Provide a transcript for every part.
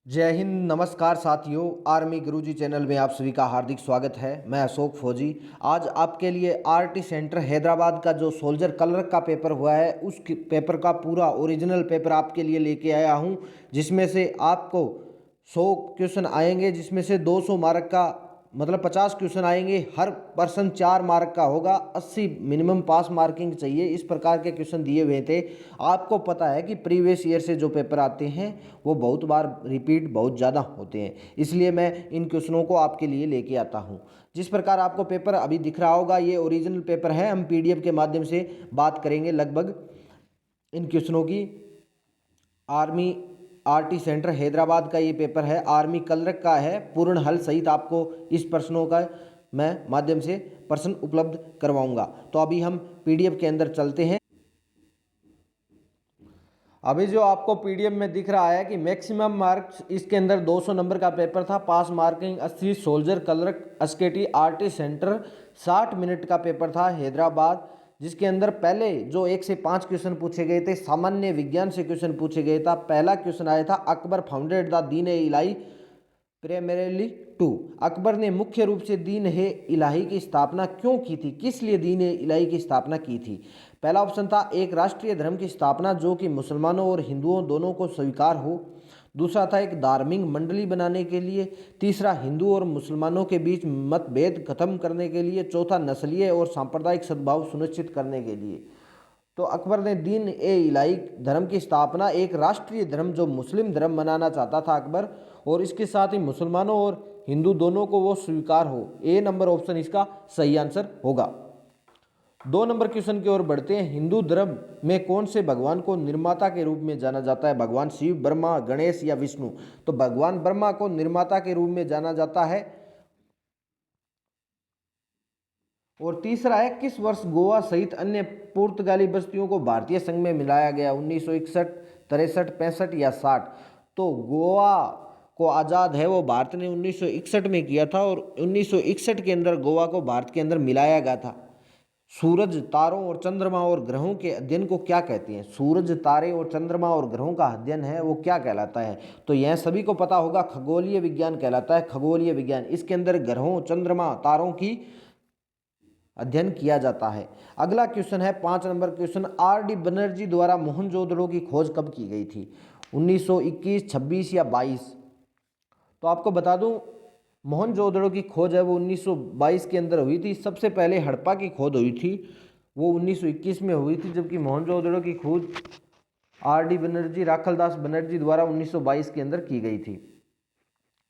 जय हिंद। नमस्कार साथियों, आर्मी गुरुजी चैनल में आप सभी का हार्दिक स्वागत है। मैं अशोक फौजी। आज आपके लिए आरटी सेंटर हैदराबाद का जो सोल्जर कलर का पेपर हुआ है उस पेपर का पूरा ओरिजिनल पेपर आपके लिए लेके आया हूं, जिसमें से आपको 100 क्वेश्चन आएंगे, जिसमें से 200 मार्क का मतलब 50 क्वेश्चन आएंगे। हर पर्सन 4 मार्क का होगा। 80 मिनिमम पास मार्किंग चाहिए। इस प्रकार के क्वेश्चन दिए हुए थे। आपको पता है कि प्रीवियस ईयर से जो पेपर आते हैं वो बहुत बार रिपीट बहुत ज़्यादा होते हैं, इसलिए मैं इन क्वेश्चनों को आपके लिए लेके आता हूं। जिस प्रकार आपको पेपर अभी दिख रहा होगा, ये ओरिजिनल पेपर है। हम पीडीएफ के माध्यम से बात करेंगे लगभग इन क्वेश्चनों की। आर्मी आरटी सेंटर हैदराबाद का ये पेपर है, आर्मी कलर का है। पूर्ण हल सहित आपको इस प्रश्नों का मैं माध्यम से प्रश्न उपलब्ध करवाऊंगा। तो अभी हम पीडीएफ के अंदर चलते हैं। अभी जो आपको पीडीएफ में दिख रहा है कि मैक्सिमम मार्क्स इसके अंदर 200 नंबर का पेपर था। Pass marking 80, soldier colour SKT RT centre 60 minute का पेपर था हैदराबाद, जिसके अंदर पहले जो 1 से 5 क्वेश्चन पूछे गए थे, सामान्य विज्ञान से क्वेश्चन पूछे गए था। पहला क्वेश्चन आया था, Akbar founded the Deen A Ilahi primarily to. Akbar ने मुख्य रूप से दीन ए इलाही की स्थापना क्यों की थी, किस लिए दीन ए इलाही की स्थापना की थी। पहला ऑप्शन था एक राष्ट्रीय धर्म की स्थापना जो कि मुसलमानों और हिंदुओं दोनों को स्वीकार हो। दूसरा था एक धार्मिक मंडली बनाने के लिए। तीसरा हिंदू और मुसलमानों के बीच मतभेद खत्म करने के लिए। चौथा नस्लीय और सांप्रदायिक सद्भाव सुनिश्चित करने के लिए। तो अकबर ने दीन ए इलाही धर्म की स्थापना, एक राष्ट्रीय धर्म जो मुस्लिम धर्म बनाना चाहता था अकबर, और इसके साथ ही मुसलमानों और हिंदू दोनों को वो स्वीकार हो। ए नंबर ऑप्शन इसका सही आंसर होगा। 2 नंबर क्वेश्चन की ओर बढ़ते हैं। हिंदू धर्म में कौन से भगवान को निर्माता के रूप में जाना जाता है, भगवान शिव, ब्रह्मा, गणेश या विष्णु। तो भगवान ब्रह्मा को निर्माता के रूप में जाना जाता है। और तीसरा है, किस वर्ष गोवा सहित अन्य पुर्तगाली बस्तियों को भारतीय संघ में मिलाया गया, 1961, 63, 65 या 60। तो गोवा को आज़ाद है वो भारत ने 1961 में किया था, और 1961 के अंदर गोवा को भारत के अंदर मिलाया गया था। सूरज, तारों और चंद्रमा और ग्रहों के अध्ययन को क्या कहते हैं। सूरज, तारे और चंद्रमा और ग्रहों का अध्ययन है वो क्या कहलाता है। तो यह सभी को पता होगा, खगोलीय विज्ञान कहलाता है। खगोलीय विज्ञान, इसके अंदर ग्रहों, चंद्रमा, तारों की अध्ययन किया जाता है। अगला क्वेश्चन है 5 number question, R D Banerjee द्वारा मोहनजोदड़ो की खोज कब की गई थी, 1921, 26 या 22। तो आपको बता दूं, मोहनजोदड़ो की खोज है वो 1922 के अंदर हुई थी। सबसे पहले हड़प्पा की खोज हुई थी, वो 1921 में हुई थी, जबकि मोहनजोदड़ो की खोज आर डी बनर्जी, राखलदास बनर्जी द्वारा 1922 के अंदर की गई थी।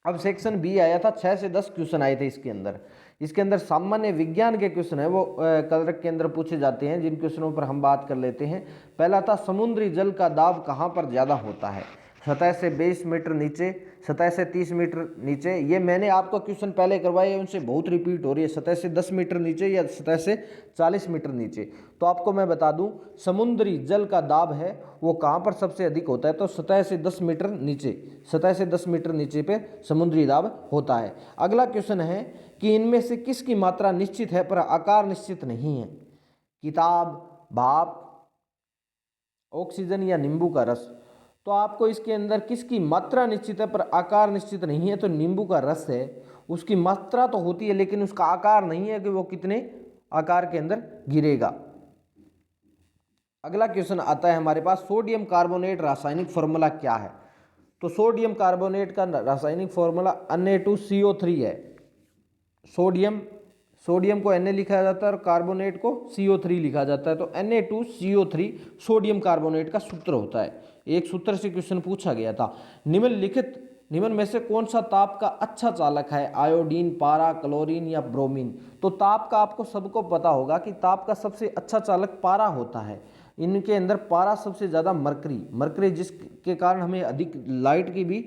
अब सेक्शन बी आया था, 6 से 10 क्वेश्चन आए थे इसके अंदर। इसके अंदर सामान्य विज्ञान के क्वेश्चन है वो कलरक के अंदर पूछे जाते हैं, जिन क्वेश्चनों पर हम बात कर लेते हैं। पहला था, समुद्री जल का दाब कहाँ पर ज़्यादा होता है, सतह से 20 मीटर नीचे, सतह से 30 मीटर नीचे। ये मैंने आपको क्वेश्चन पहले करवाए, उनसे बहुत रिपीट हो रही है, सतह से 10 मीटर नीचे या सतह से 40 मीटर नीचे। तो आपको मैं बता दूं, समुद्री जल का दाब है वो कहाँ पर सबसे अधिक होता है, तो सतह से 10 मीटर नीचे, सतह से 10 मीटर नीचे पे समुद्री दाब होता है। अगला क्वेश्चन है कि इनमें से किसकी मात्रा निश्चित है पर आकार निश्चित नहीं है, किताब, भाप, ऑक्सीजन या नींबू का रस। तो आपको इसके अंदर किसकी मात्रा निश्चित है पर आकार निश्चित नहीं है, तो नींबू का रस है। उसकी मात्रा तो होती है लेकिन उसका आकार नहीं है कि वो कितने आकार के अंदर गिरेगा। अगला क्वेश्चन आता है हमारे पास, सोडियम कार्बोनेट रासायनिक फॉर्मूला क्या है। तो सोडियम कार्बोनेट का रासायनिक फॉर्मूला Na2CO3 है। सोडियम को Na लिखा जाता है और कार्बोनेट को CO3 लिखा जाता है। तो Na2CO3 सोडियम कार्बोनेट का सूत्र होता है। एक सूत्र से क्वेश्चन पूछा गया था। निम्न में से कौन सा ताप का अच्छा चालक है, आयोडीन, पारा, क्लोरीन या ब्रोमीन। तो ताप का आपको सबको पता होगा कि ताप का सबसे अच्छा चालक पारा होता है। इनके अंदर पारा सबसे ज़्यादा मरकरी जिसके कारण हमें अधिक लाइट की भी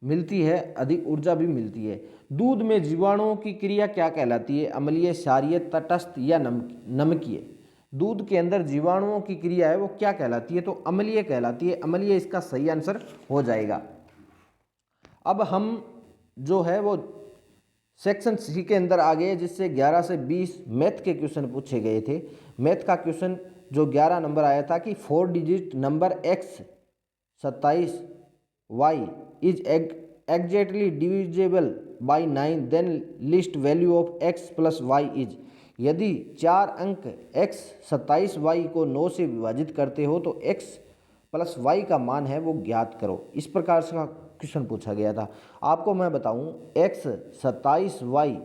मिलती है, अधिक ऊर्जा भी मिलती है। दूध में जीवाणुओं की क्रिया क्या कहलाती है, अम्लीय, क्षारीय, तटस्थ या नमकीय। दूध के अंदर जीवाणुओं की क्रिया है वो क्या कहलाती है, तो अम्लीय कहलाती है। अम्लीय इसका सही आंसर हो जाएगा। अब हम जो है वो सेक्शन सी के अंदर आ गए, जिससे 11 से 20 मैथ के क्वेश्चन पूछे गए थे। मैथ का क्वेश्चन जो 11 नंबर आया था कि 4 digit number x 27 y is exactly divisible by 9 then list value of x plus y is. यदि 4 अंक x 27y को 9 से विभाजित करते हो तो x प्लस वाई का मान है वो ज्ञात करो। इस प्रकार से क्वेश्चन पूछा गया था। आपको मैं बताऊं x 27y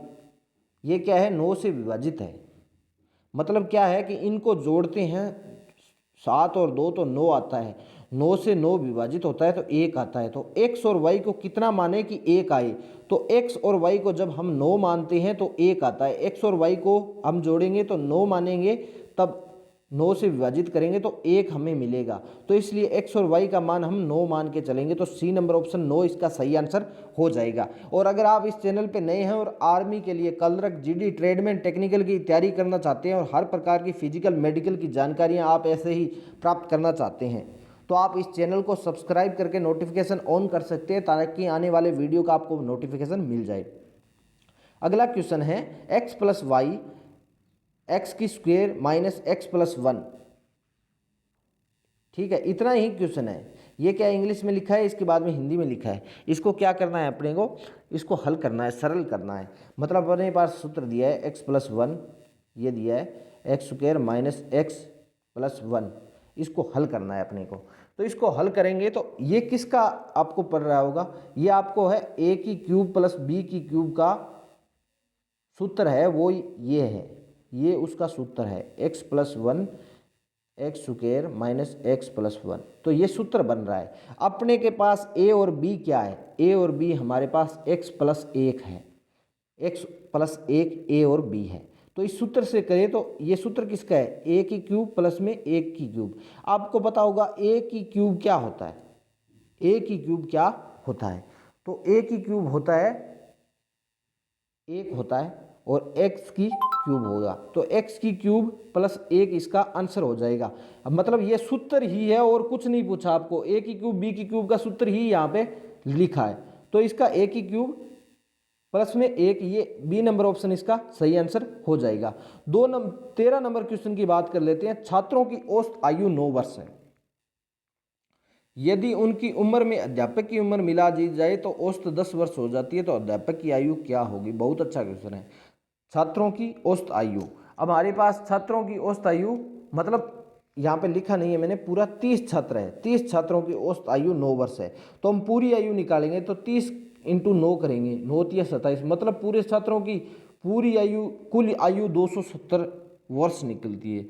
ये क्या है, 9 से विभाजित है। मतलब क्या है कि इनको जोड़ते हैं, 7 और 2 तो 9 आता है, 9 से 9 विभाजित होता है तो 1 आता है। तो x और y को कितना माने कि 1 आए, तो x और y को जब हम 9 मानते हैं तो 1 आता है। x और y को हम जोड़ेंगे तो 9 मानेंगे, तब 9 से विभाजित करेंगे तो 1 हमें मिलेगा। तो इसलिए x और y का मान हम 9 मान के चलेंगे। तो सी नंबर ऑप्शन 9 इसका सही आंसर हो जाएगा। और अगर आप इस चैनल पे नए हैं और आर्मी के लिए कलरक, जीडी, ट्रेडमैन, टेक्निकल की तैयारी करना चाहते हैं और हर प्रकार की फिजिकल, मेडिकल की जानकारियाँ आप ऐसे ही प्राप्त करना चाहते हैं, तो आप इस चैनल को सब्सक्राइब करके नोटिफिकेशन ऑन कर सकते हैं ताकि आने वाले वीडियो का आपको नोटिफिकेशन मिल जाए। अगला क्वेश्चन है x प्लस वाई एक्स की स्क्वेयर माइनस एक्स प्लस 1। ठीक है, इतना ही क्वेश्चन है। ये क्या इंग्लिश में लिखा है, इसके बाद में हिंदी में लिखा है। इसको क्या करना है अपने को, इसको हल करना है, सरल करना है। मतलब अपने पास सूत्र दिया है x प्लस 1, ये दिया है x square minus x plus 1, इसको हल करना है अपने को। तो इसको हल करेंगे तो ये किसका आपको पढ़ रहा होगा, ये आपको है a की क्यूब प्लस b की क्यूब का सूत्र है, वो ये है, ये उसका सूत्र है x plus 1 x square minus x plus 1। तो ये सूत्र बन रहा है। अपने के पास a और b क्या है, a और b हमारे पास x प्लस 1 है, x प्लस 1 a और b है। तो इस सूत्र से करें तो ये सूत्र किसका है, a की क्यूब प्लस में 1 की क्यूब। आपको पता होगा a की क्यूब क्या होता है, a की क्यूब क्या होता है, तो a की क्यूब होता है 1 होता है और x की क्यूब होगा, तो x की क्यूब प्लस 1 इसका आंसर हो जाएगा। अब मतलब ये सूत्र ही है और कुछ नहीं पूछा आपको, a की क्यूब b की क्यूब का सूत्र ही यहाँ पे लिखा है। तो इसका a की क्यूब प्लस में 1, ये बी नंबर ऑप्शन इसका सही आंसर हो जाएगा। 13 नंबर क्वेश्चन की बात कर लेते हैं। छात्रों की औसत आयु 9 वर्ष है। यदि उनकी उम्र में अध्यापक की उम्र मिला दी जाए तो औसत 10 वर्ष हो जाती है, तो अध्यापक की आयु क्या होगी। बहुत अच्छा क्वेश्चन है। छात्रों की औसत आयु, अब हमारे पास छात्रों की औसत आयु मतलब यहाँ पे लिखा नहीं है मैंने, पूरा 30 छात्र है, 30 छात्रों की औसत आयु 9 वर्ष है। तो हम पूरी आयु निकालेंगे तो 30 इंटू 9 करेंगे, 9 या 27, मतलब पूरे छात्रों की पूरी आयु, कुल आयु 270 वर्ष निकलती है।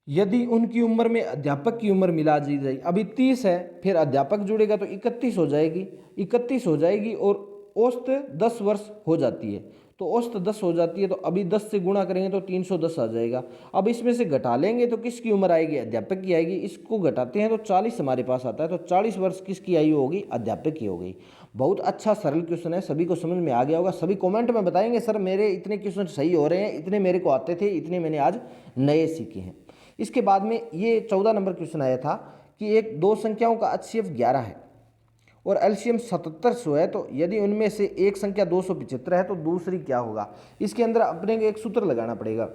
यदि उनकी उम्र में अध्यापक की उम्र मिला दी जाए, अभी 30 है, फिर अध्यापक जुड़ेगा तो 31 हो जाएगी, 31 हो जाएगी और औसत 10 वर्ष हो जाती है। तो औसत 10 हो जाती है, तो अभी 10 से गुणा करेंगे तो 310 आ जाएगा। अब इसमें से घटा लेंगे तो किसकी उम्र आएगी, अध्यापक की आएगी। इसको घटाते हैं तो 40 हमारे पास आता है, तो 40 वर्ष किसकी आयु होगी, अध्यापक की हो गई। बहुत अच्छा सरल क्वेश्चन है, सभी को समझ में आ गया होगा। सभी कमेंट में बताएंगे सर मेरे इतने क्वेश्चन सही हो रहे हैं, इतने मेरे को आते थे, इतने मैंने आज नए सीखे हैं। इसके बाद में ये 14 नंबर क्वेश्चन आया था कि एक दो संख्याओं का HCF 11 है और एलसीएम 7700 है, तो यदि उनमें से एक संख्या 275 है तो दूसरी क्या होगा। इसके अंदर अपने को एक सूत्र लगाना पड़ेगा।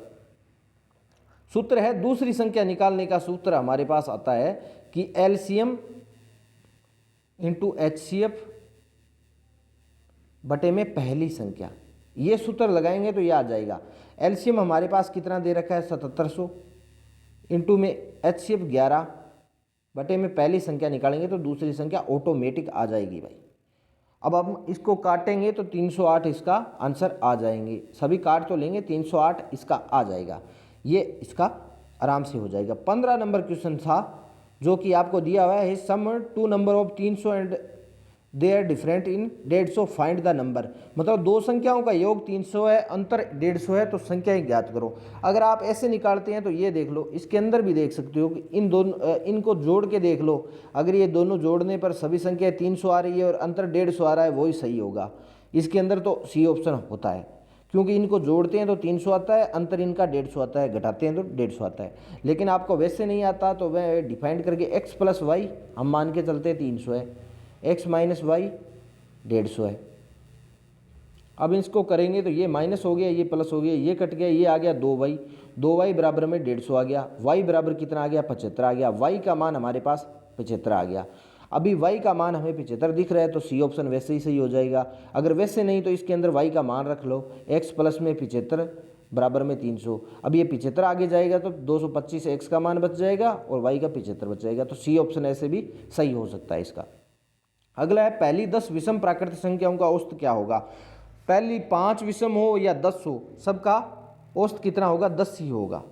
सूत्र है, दूसरी संख्या निकालने का सूत्र हमारे पास आता है कि एलसीएम इंटू HCF बटे में पहली संख्या। ये सूत्र लगाएंगे तो ये आ जाएगा। एलसीएम हमारे पास कितना दे रखा है 7700, इंटू में HCF 11 बटे में पहली संख्या निकालेंगे तो दूसरी संख्या ऑटोमेटिक आ जाएगी भाई। अब हम इसको काटेंगे तो 308 इसका आंसर आ जाएंगे। सभी काट तो लेंगे, 308 इसका आ जाएगा, ये इसका आराम से हो जाएगा। 15 नंबर क्वेश्चन था जो कि आपको दिया हुआ है, sum two number of 300 and they are different in 150 find the number. मतलब दो संख्याओं का योग 300 है, अंतर 150 है, तो संख्याएं ज्ञात करो। अगर आप ऐसे निकालते हैं तो ये देख लो, इसके अंदर भी देख सकते हो कि इन दोनों इनको जोड़ के देख लो। अगर ये दोनों जोड़ने पर सभी संख्याएं 300 आ रही है और अंतर 150 आ रहा है, वही सही होगा। इसके अंदर तो सी ऑप्शन होता है, क्योंकि इनको जोड़ते हैं तो 300 आता है, अंतर इनका 150 आता है, घटाते हैं तो 150 आता है। लेकिन आपको वैसे नहीं आता तो वह डिफाइंड करके x प्लस वाई हम मान के चलते हैं 300 है, x माइनस वाई 150 है। अब इसको करेंगे तो ये माइनस हो गया, ये प्लस हो गया, ये कट गया, ये आ गया 2y, 2y बराबर में 150 आ गया, y बराबर कितना आ गया 75 आ गया, y का मान हमारे पास 75 आ गया। अभी y का मान हमें 75 दिख रहा है तो सी ऑप्शन वैसे ही सही हो जाएगा। अगर वैसे नहीं तो इसके अंदर y का मान रख लो, x प्लस में 75 बराबर में 300। अब ये 75 आगे जाएगा तो 225 x का मान बच जाएगा और y का 75 बच जाएगा, तो सी ऑप्शन ऐसे भी सही हो सकता है इसका। अगला है पहली 10 विषम प्राकृतिक संख्याओं का औसत क्या होगा। पहली 5 विषम हो या 10 हो, सबका औसत कितना होगा, 10 ही होगा,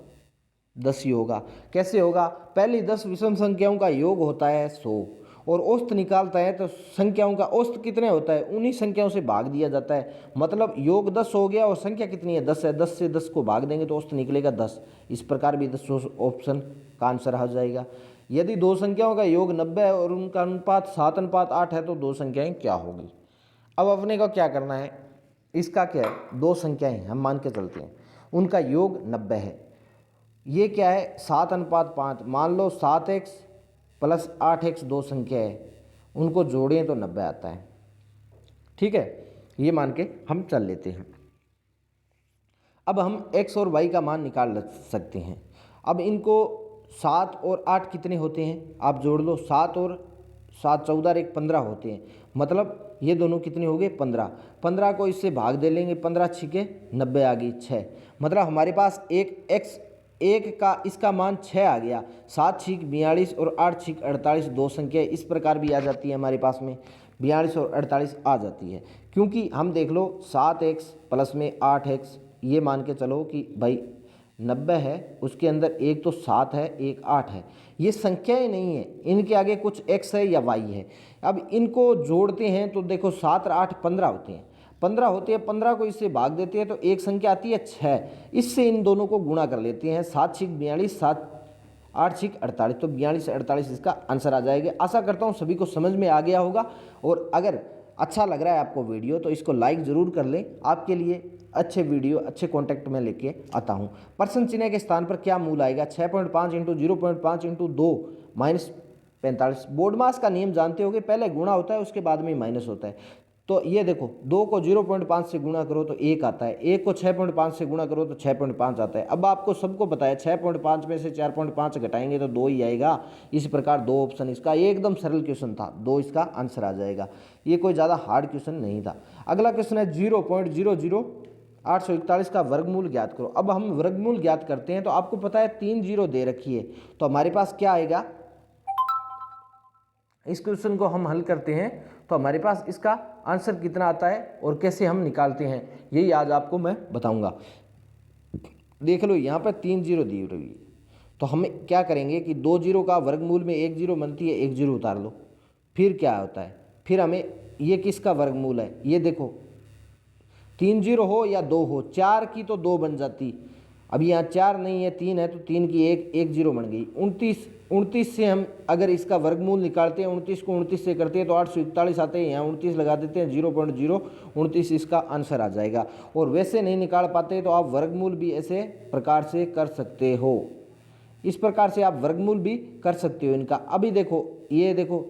10 ही होगा। कैसे होगा, पहली 10 विषम संख्याओं का योग होता है 100 और औसत निकालता है तो संख्याओं का औसत कितने होता है, उन्हीं संख्याओं से भाग दिया जाता है। मतलब योग 10 हो गया और संख्या कितनी है, 10 है, 10 से 10 को भाग देंगे तो औसत निकलेगा 10। इस प्रकार भी 10 ऑप्शन का आंसर आ जाएगा। यदि दो संख्याओं का योग 90 है और उनका अनुपात 7:8 है तो दो संख्याएं क्या होगी। अब अपने को क्या करना है, इसका क्या है, दो संख्याएं हम मान के चलते हैं, उनका योग 90 है, ये क्या है 7:5। मान लो 7x प्लस 8x दो संख्या है, उनको जोड़ें तो 90 आता है। ठीक है, ये मान के हम चल लेते हैं। अब हम x और y का मान निकाल सकते हैं। अब इनको 7 और 8 कितने होते हैं, आप जोड़ लो, 7 और 7 14 और 1 15 होते हैं। मतलब ये दोनों कितने हो गए 15। 15 को इससे भाग दे लेंगे, 15 छिके 90 आ गई 6। मतलब हमारे पास एक x एक का इसका मान 6 आ गया। 7 छिक 42 और 8 छिक 48 दो संख्या इस प्रकार भी आ जाती है हमारे पास में, 42 और 48 आ जाती है। क्योंकि हम देख लो 7x प्लस में 8x, ये मान के चलो कि भाई 90 है, उसके अंदर एक तो 7 है एक 8 है, ये संख्याएं नहीं है, इनके आगे कुछ x है या y है। अब इनको जोड़ते हैं तो देखो 7 और 8 15 होते हैं, 15 होते हैं, 15 को इससे भाग देते हैं तो एक संख्या आती है 6, इससे इन दोनों को गुणा कर लेते हैं। 7 छिक 42, 7 8 छिक 48, तो 42 48 इसका आंसर आ जाएगा। आशा करता हूँ सभी को समझ में आ गया होगा, और अगर अच्छा लग रहा है आपको वीडियो तो इसको लाइक ज़रूर कर लें। आपके लिए अच्छे वीडियो अच्छे कॉन्टेक्ट में लेके आता हूँ। परसेंट चिन्ह के स्थान पर क्या मूल आएगा, 6.5 इंटू 0.5 इंटू 2 माइनस 45। बोर्ड मास का नियम जानते होगे, पहले गुणा होता है उसके बाद में माइनस होता है। तो ये देखो 2 को 0.5 से गुणा करो तो 1 आता है, 1 को 6.5 से गुणा करो तो 6.5 आता है। अब आपको सबको पता है 6.5 में से 4.5 घटाएंगे तो 2 ही आएगा। इस प्रकार दो ऑप्शन इसका, एकदम सरल क्वेश्चन था, 2 इसका आंसर आ जाएगा। ये कोई ज़्यादा हार्ड क्वेश्चन नहीं था। अगला क्वेश्चन है 0.00841 का वर्गमूल ज्ञात करो। अब हम वर्गमूल ज्ञात करते हैं तो आपको पता है 3 जीरो दे रखी है, तो हमारे पास क्या आएगा, इस क्वेश्चन को हम हल करते हैं तो हमारे पास इसका आंसर कितना आता है और कैसे हम निकालते हैं, यही आज आपको मैं बताऊंगा। देख लो यहाँ पर 3 जीरो दी हुई है, तो हम क्या करेंगे कि 2 जीरो का वर्गमूल में 1 जीरो बनती है, 1 जीरो उतार लो। फिर क्या होता है, फिर हमें ये किसका वर्गमूल है, ये देखो 3 जीरो हो या 2 हो, 4 की तो 2 बन जाती, अब यहाँ 4 नहीं है 3 है तो 3 की 1 जीरो बन गई। 29 से हम अगर इसका वर्गमूल निकालते हैं, 29 को 29 से करते हैं तो 841 आते हैं, यहाँ 29 लगा देते हैं, 0.029 इसका आंसर आ जाएगा। और वैसे नहीं निकाल पाते तो आप वर्गमूल भी ऐसे प्रकार से कर सकते हो, इस प्रकार से आप वर्गमूल भी कर सकते हो इनका। अभी देखो ये देखो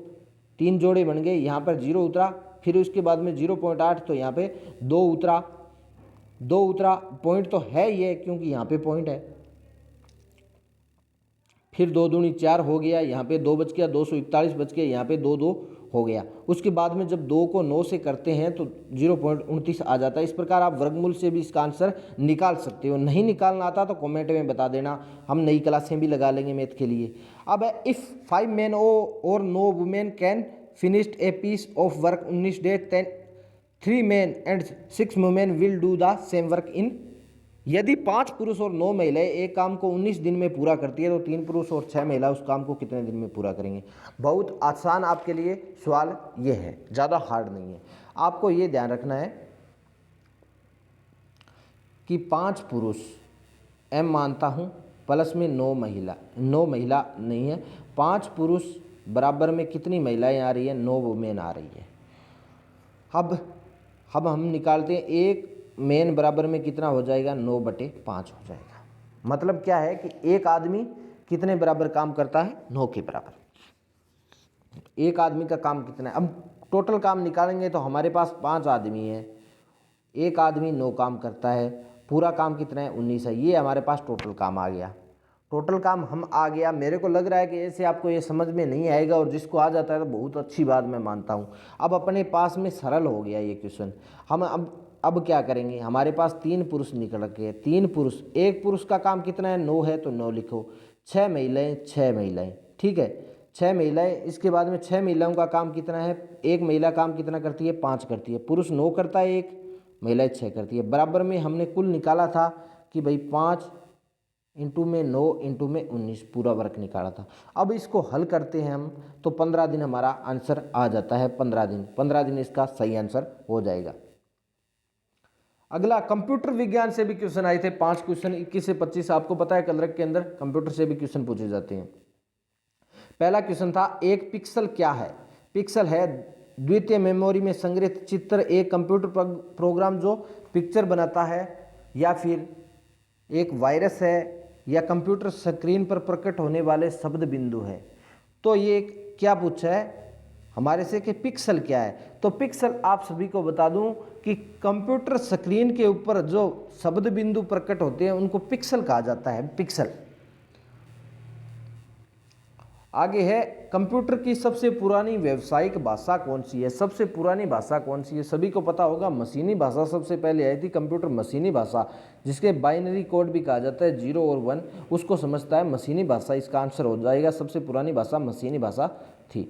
3 जोड़े बन गए, यहाँ पर 0 उतरा, फिर उसके बाद में 0.8 तो यहाँ पे 2 उतरा, 2 उतरा, पॉइंट तो है ये क्योंकि यहाँ पे पॉइंट है। फिर 2 दूनी 4 हो गया, यहाँ पे 2 बच गया, 241 बच गया, यहाँ पे 2 2 हो गया। उसके बाद में जब 2 को 9 से करते हैं तो 0.29 आ जाता है। इस प्रकार आप वर्गमूल से भी इसका आंसर निकाल सकते हो। नहीं निकालना आता तो कमेंट में बता देना, हम नई क्लासें भी लगा लेंगे मैथ के लिए। अब इफ़ 5 men और no women can finish a piece of work 19 days, then 3 men and 6 women will do the same work in। यदि 5 पुरुष और 9 महिलाएं एक काम को 19 दिन में पूरा करती है तो 3 पुरुष और 6 महिला उस काम को कितने दिन में पूरा करेंगे। बहुत आसान आपके लिए सवाल ये है, ज़्यादा हार्ड नहीं है। आपको ये ध्यान रखना है कि 5 पुरुष एम मानता हूँ प्लस में 9 महिला नहीं है, 5 पुरुष बराबर में कितनी महिलाएं आ रही है, 9 वुमेन आ रही है। अब हम निकालते हैं, एक मेन बराबर में कितना हो जाएगा, 9/5 हो जाएगा। मतलब क्या है कि एक आदमी कितने बराबर काम करता है, 9 के बराबर। एक आदमी का काम कितना है, अब टोटल काम निकालेंगे तो हमारे पास 5 आदमी हैं, एक आदमी 9 काम करता है, पूरा काम कितना है 19 है, ये हमारे पास टोटल काम आ गया। टोटल काम हम आ गया। मेरे को लग रहा है कि ऐसे आपको ये समझ में नहीं आएगा, और जिसको आ जाता है तो बहुत अच्छी बात मैं मानता हूँ। अब अपने पास में सरल हो गया ये क्वेश्चन। हम अब क्या करेंगे, हमारे पास 3 पुरुष निकल के, 3 पुरुष, एक पुरुष का काम कितना है, 9 है तो 9 लिखो, 6 महिलाएं, 6 महिलाएं, ठीक है, 6 महिलाएं। इसके बाद में 6 महिलाओं का काम कितना है, एक महिला काम कितना करती है, 5 करती है, पुरुष 9 करता है, एक महिलाएं 6 करती है। बराबर में हमने कुल निकाला था कि भाई 5 इंटू में 9 इंटू में 19 पूरा वर्क निकाला था। अब इसको हल करते हैं हम, तो 15 दिन हमारा आंसर आ जाता है। 15 दिन इसका सही आंसर हो जाएगा। अगला कंप्यूटर विज्ञान से भी क्वेश्चन आए थे, 5 क्वेश्चन, 21 से 25। आपको पता है कलरक के अंदर कंप्यूटर से भी क्वेश्चन पूछे जाते हैं। पहला क्वेश्चन था, एक पिक्सल क्या है। पिक्सल है द्वितीय मेमोरी में संग्रहित चित्र, एक कंप्यूटर प्रोग्राम जो पिक्चर बनाता है, या फिर एक वायरस है, या कंप्यूटर स्क्रीन पर प्रकट होने वाले शब्द बिंदु है। तो ये क्या पूछा है हमारे से कि पिक्सल क्या है। तो पिक्सल आप सभी को बता दूं कि कंप्यूटर स्क्रीन के ऊपर जो शब्द बिंदु प्रकट होते हैं उनको पिक्सल कहा जाता है, पिक्सल। आगे है, कंप्यूटर की सबसे पुरानी व्यावसायिक भाषा कौन सी है। सबसे पुरानी भाषा कौन सी है, सभी को पता होगा मशीनी भाषा सबसे पहले आई थी। कंप्यूटर मशीनी भाषा, जिसके बाइनरी कोड भी कहा जाता है 0 और 1, उसको समझता है मशीनी भाषा। इसका आंसर हो जाएगा, सबसे पुरानी भाषा मशीनी भाषा थी।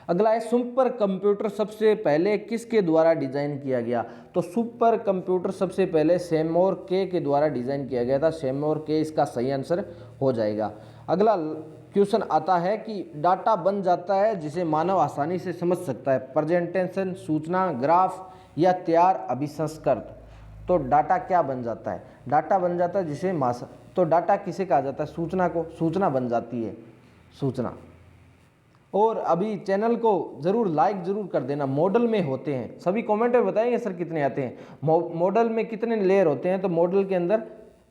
अगला है, सुपर कंप्यूटर सबसे पहले किसके द्वारा डिजाइन किया गया। तो सुपर कंप्यूटर सबसे पहले सेमोर के द्वारा डिजाइन किया गया था। सेमोर के इसका सही आंसर हो जाएगा। अगला क्वेश्चन आता है कि डाटा बन जाता है जिसे मानव आसानी से समझ सकता है। प्रेजेंटेशन, सूचना, ग्राफ या तैयार अभिसंस्कृत। तो डाटा क्या बन जाता है, डाटा बन जाता है जिसे तो डाटा किसे कहा जाता है, सूचना को। सूचना बन जाती है, सूचना। और अभी चैनल को जरूर लाइक जरूर कर देना। मॉडल में होते हैं, सभी कमेंट में बताएंगे सर कितने आते हैं। मॉडल में कितने लेयर होते हैं, तो मॉडल के अंदर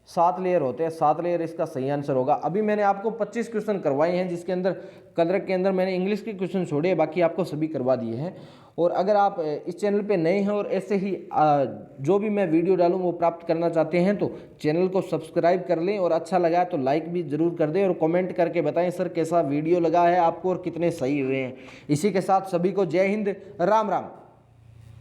7 लेयर होते हैं। 7 लेयर इसका सही आंसर होगा। अभी मैंने आपको 25 क्वेश्चन करवाए हैं, जिसके अंदर कलर के अंदर मैंने इंग्लिश के क्वेश्चन छोड़े, बाकी आपको सभी करवा दिए हैं। और अगर आप इस चैनल पे नए हैं और ऐसे ही जो भी मैं वीडियो डालूं वो प्राप्त करना चाहते हैं, तो चैनल को सब्सक्राइब कर लें, और अच्छा लगा तो लाइक भी ज़रूर कर दें, और कमेंट करके बताएं सर कैसा वीडियो लगा है आपको और कितने सही हुए हैं। इसी के साथ सभी को जय हिंद, राम राम।